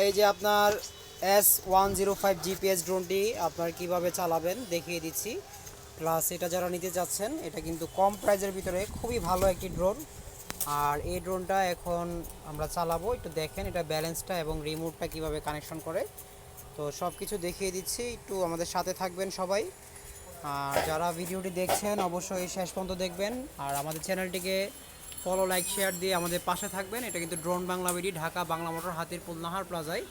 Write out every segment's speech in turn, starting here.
এই যে আপনার S105 জিপিএস ড্রোনটি আপনার কিভাবে চালাবেন দেখিয়ে দিচ্ছি। প্লাস এটা যারা নিতে চাচ্ছেন, এটা কিন্তু কম প্রাইজের ভিতরে খুবই ভালো একটি ড্রোন। আর এই ড্রোনটা এখন আমরা চালাবো, একটু দেখেন এটা ব্যালেন্সটা এবং রিমোটটা কিভাবে কানেকশন করে। তো সব কিছু দেখিয়ে দিচ্ছি, একটু আমাদের সাথে থাকবেন সবাই। আর যারা ভিডিওটি দেখছেন অবশ্যই শেষ পর্যন্ত দেখবেন, আর আমাদের চ্যানেলটিকে ফলো, লাইক, শেয়ার দিয়ে আমাদের পাশে থাকবেন। এটা কিন্তু drone Bangla BD, Dhaka Bangla motor, Hatirpool Nahar প্লাজায়।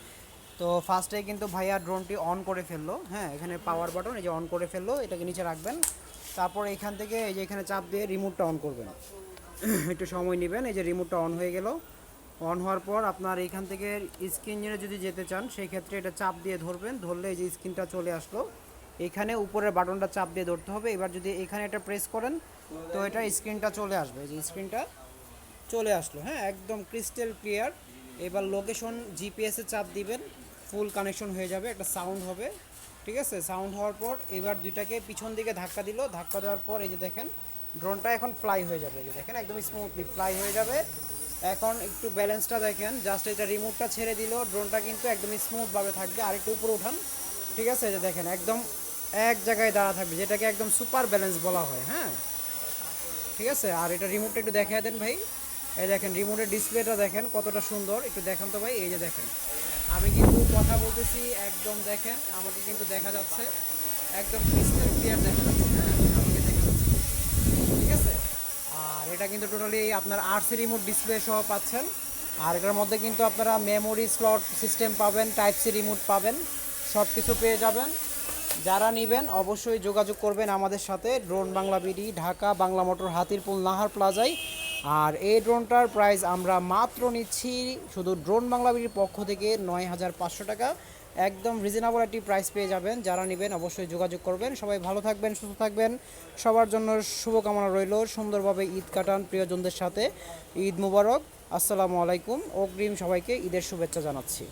তো ফার্স্টে কিন্তু ভাইয়া ড্রোনটি অন করে ফেললো। হ্যাঁ, এখানে পাওয়ার বাটন, এই যে অন করে ফেললো, এটাকে নিচে রাখবেন। তারপর এখান থেকে এই যে এখানে চাপ দিয়ে রিমোটটা অন করবেন। একটু সময় নেবেন। এই যে রিমোটটা অন হয়ে গেল। অন হওয়ার পর আপনার এইখান থেকে স্ক্রিনে যদি যেতে চান সেই ক্ষেত্রে এটা চাপ দিয়ে ধরবেন, ধরলে এই যে স্ক্রিনটা চলে আসলো। এখানে উপরের বাটনটা চাপ দিয়ে ধরতে হবে। এবার যদি এখানে এটা প্রেস করেন তো এটা স্ক্রিনটা চলে আসবে, এই যে স্ক্রিনটা চলে আসলো। হ্যাঁ, একদম ক্রিস্টাল ক্লিয়ার। এবার লোকেশন জিপিএসে চাপ দিবেন, ফুল কানেকশন হয়ে যাবে, একটা সাউন্ড হবে। ঠিক আছে, সাউন্ড হওয়ার পর এবার দুইটাকে পিছন দিকে ধাক্কা দিল, ধাক্কা দেওয়ার পর এই যে দেখেন ড্রোনটা এখন ফ্লাই হয়ে যাবে। এই যে দেখেন একদম স্মুথলি ফ্লাই হয়ে যাবে। এখন একটু ব্যালেন্সটা দেখেন, জাস্ট এটা রিমোটটা ছেড়ে দিল, ড্রোনটা কিন্তু একদম স্মুথভাবে থাকবে। আর একটু উপরে উঠান, ঠিক আছে, এই যে দেখেন একদম এক জায়গায় দাঁড়া থাকবে, যেটাকে একদম সুপার ব্যালেন্স বলা হয়। হ্যাঁ, ঠিক আছে। আর এটা রিমোটটা একটু দেখাই দেন ভাই। এই দেখেন রিমোটের ডিসপ্লেটা দেখেন কতটা সুন্দর, একটু দেখান তো ভাই। এই যে দেখেন আমি কিন্তু কথা বলতেছি, একদম দেখেন আমাকে কিন্তু দেখা যাচ্ছে, একদম ক্রিস্টাল ক্লিয়ার দেখা যাচ্ছে। হ্যাঁ, আমাকে দেখা যাচ্ছে, ঠিক আছে। আর এটা কিন্তু টোটালি আপনার আরসি রিমোট ডিসপ্লে সহ পাচ্ছেন। আর এটার মধ্যে কিন্তু আপনারা মেমোরি স্লট সিস্টেম পাবেন, টাইপ সি রিমোট পাবেন, সব কিছু পেয়ে যাবেন। যারা নেবেন অবশ্যই যোগাযোগ করবেন আমাদের সাথে, drone Bangla BD, Dhaka Bangla motor, Hatirpool Nahar প্লাজায়। আর এই ড্রোনটার প্রাইস আমরা মাত্র নিচ্ছি শুধু ড্রোন বাংলা বিডির পক্ষ থেকে ৯,৫০০ টাকা। একদম রিজনেবল একটি প্রাইস পেয়ে যাবেন। যারা নেবেন অবশ্যই যোগাযোগ করবেন। সবাই ভালো থাকবেন, সুস্থ থাকবেন, সবার জন্য শুভকামনা রইল। সুন্দরভাবে ঈদ কাটান প্রিয়জনদের সাথে। ঈদ মুবারক। আসসালামু আলাইকুম। অগ্রিম সবাইকে ঈদের শুভেচ্ছা জানাচ্ছি।